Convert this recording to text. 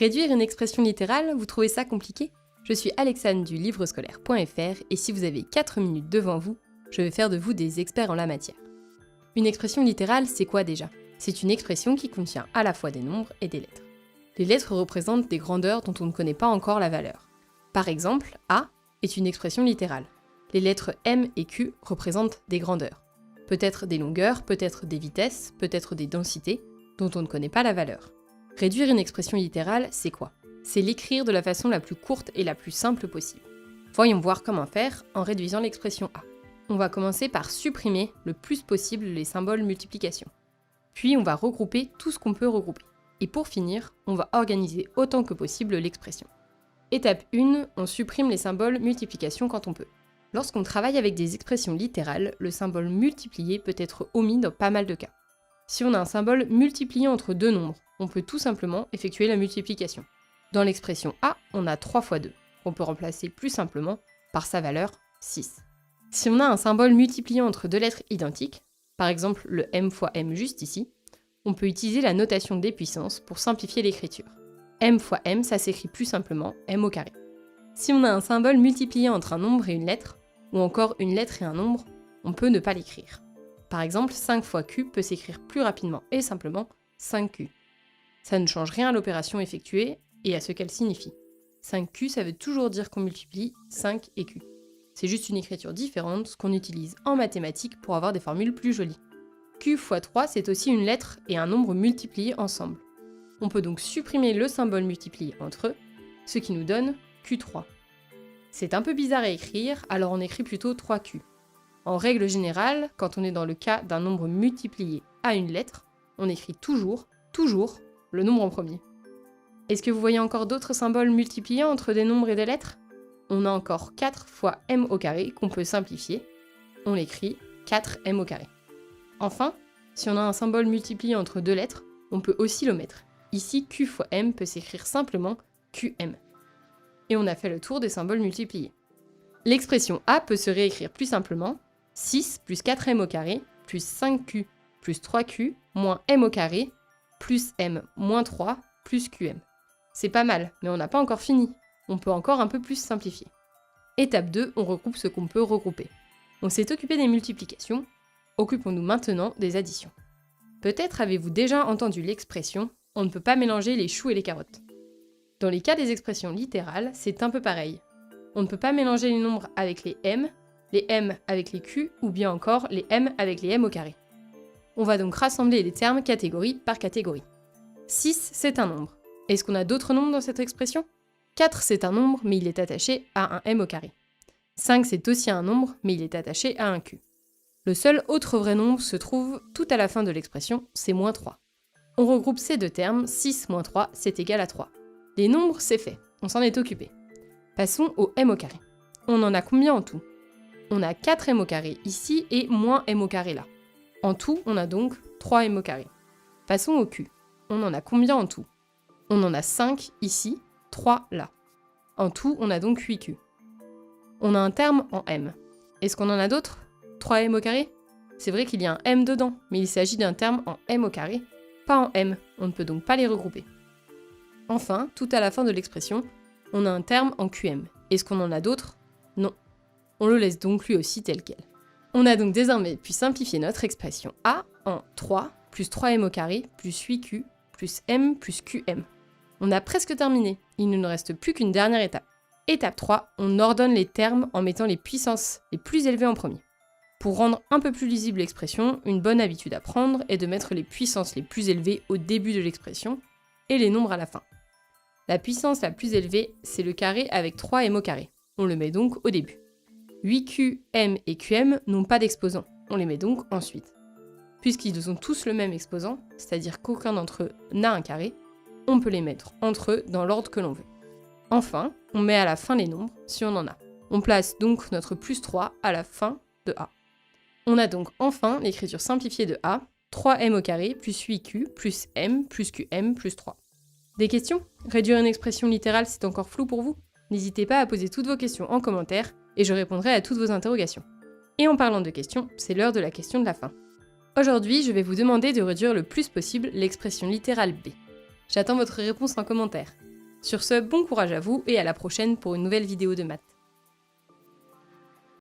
Réduire une expression littérale, vous trouvez ça compliqué ? Je suis Alexandre du livrescolaire.fr et si vous avez 4 minutes devant vous, je vais faire de vous des experts en la matière. Une expression littérale, c'est quoi déjà ? C'est une expression qui contient à la fois des nombres et des lettres. Les lettres représentent des grandeurs dont on ne connaît pas encore la valeur. Par exemple, A est une expression littérale. Les lettres M et Q représentent des grandeurs. Peut-être des longueurs, peut-être des vitesses, peut-être des densités, dont on ne connaît pas la valeur. Réduire une expression littérale, c'est quoi ? C'est l'écrire de la façon la plus courte et la plus simple possible. Voyons voir comment faire en réduisant l'expression A. On va commencer par supprimer le plus possible les symboles multiplication. Puis on va regrouper tout ce qu'on peut regrouper. Et pour finir, on va organiser autant que possible l'expression. Étape 1, on supprime les symboles multiplication quand on peut. Lorsqu'on travaille avec des expressions littérales, le symbole multiplié peut être omis dans pas mal de cas. Si on a un symbole multiplié entre deux nombres, on peut tout simplement effectuer la multiplication. Dans l'expression A, on a 3 fois 2, qu'on peut remplacer plus simplement par sa valeur 6. Si on a un symbole multiplié entre deux lettres identiques, par exemple le M fois M juste ici, on peut utiliser la notation des puissances pour simplifier l'écriture. M fois M, ça s'écrit plus simplement M au carré. Si on a un symbole multiplié entre un nombre et une lettre, ou encore une lettre et un nombre, on peut ne pas l'écrire. Par exemple, 5 fois Q peut s'écrire plus rapidement et simplement 5Q. Ça ne change rien à l'opération effectuée et à ce qu'elle signifie. 5Q, ça veut toujours dire qu'on multiplie 5 et Q. C'est juste une écriture différente, ce qu'on utilise en mathématiques pour avoir des formules plus jolies. Q fois 3, c'est aussi une lettre et un nombre multipliés ensemble. On peut donc supprimer le symbole multiplié entre eux, ce qui nous donne Q3. C'est un peu bizarre à écrire, alors on écrit plutôt 3Q. En règle générale, quand on est dans le cas d'un nombre multiplié à une lettre, on écrit toujours le nombre en premier. Est-ce que vous voyez encore d'autres symboles multipliés entre des nombres et des lettres ? On a encore 4 fois M au carré qu'on peut simplifier. On l'écrit 4M au carré. Enfin, si on a un symbole multiplié entre deux lettres, on peut aussi l'omettre. Ici, Q fois M peut s'écrire simplement QM. Et on a fait le tour des symboles multipliés. L'expression A peut se réécrire plus simplement 6 plus 4M au carré plus 5Q plus 3Q moins M au carré plus M moins 3 plus QM. C'est pas mal, mais on n'a pas encore fini. On peut encore un peu plus simplifier. Étape 2, on regroupe ce qu'on peut regrouper. On s'est occupé des multiplications, occupons-nous maintenant des additions. Peut-être avez-vous déjà entendu l'expression « on ne peut pas mélanger les choux et les carottes ». Dans les cas des expressions littérales, c'est un peu pareil. On ne peut pas mélanger les nombres avec les M avec les Q ou bien encore les M avec les M au carré. On va donc rassembler les termes catégorie par catégorie. 6, c'est un nombre. Est-ce qu'on a d'autres nombres dans cette expression ? 4, c'est un nombre, mais il est attaché à un M au carré. 5, c'est aussi un nombre, mais il est attaché à un Q. Le seul autre vrai nombre se trouve tout à la fin de l'expression, c'est moins 3. On regroupe ces deux termes, 6 moins 3, c'est égal à 3. Les nombres, c'est fait, on s'en est occupé. Passons au M au carré. On en a combien en tout ? On a 4 M au carré ici et moins M au carré là. En tout, on a donc 3 M au carré. Passons au Q. On en a combien en tout ? On en a 5 ici, 3 là. En tout, on a donc 8Q. On a un terme en M. Est-ce qu'on en a d'autres ? 3M au carré ? C'est vrai qu'il y a un M dedans, mais il s'agit d'un terme en M au carré, pas en M, on ne peut donc pas les regrouper. Enfin, tout à la fin de l'expression, on a un terme en QM. Est-ce qu'on en a d'autres ? Non. On le laisse donc lui aussi tel quel. On a donc désormais pu simplifier notre expression A en 3 plus 3M au carré plus 8Q plus M plus QM. On a presque terminé, il ne nous reste plus qu'une dernière étape. Étape 3, on ordonne les termes en mettant les puissances les plus élevées en premier. Pour rendre un peu plus lisible l'expression, une bonne habitude à prendre est de mettre les puissances les plus élevées au début de l'expression et les nombres à la fin. La puissance la plus élevée, c'est le carré avec 3M au carré. On le met donc au début. 8Q, M et QM n'ont pas d'exposant, on les met donc ensuite. Puisqu'ils ont tous le même exposant, c'est-à-dire qu'aucun d'entre eux n'a un carré, on peut les mettre entre eux dans l'ordre que l'on veut. Enfin, on met à la fin les nombres, si on en a. On place donc notre plus 3 à la fin de A. On a donc enfin l'écriture simplifiée de A, 3M au carré plus 8Q plus M plus QM plus 3. Des questions ? Réduire une expression littérale, c'est encore flou pour vous ? N'hésitez pas à poser toutes vos questions en commentaire et je répondrai à toutes vos interrogations. Et en parlant de questions, c'est l'heure de la question de la fin. Aujourd'hui, je vais vous demander de réduire le plus possible l'expression littérale B. J'attends votre réponse en commentaire. Sur ce, bon courage à vous et à la prochaine pour une nouvelle vidéo de maths.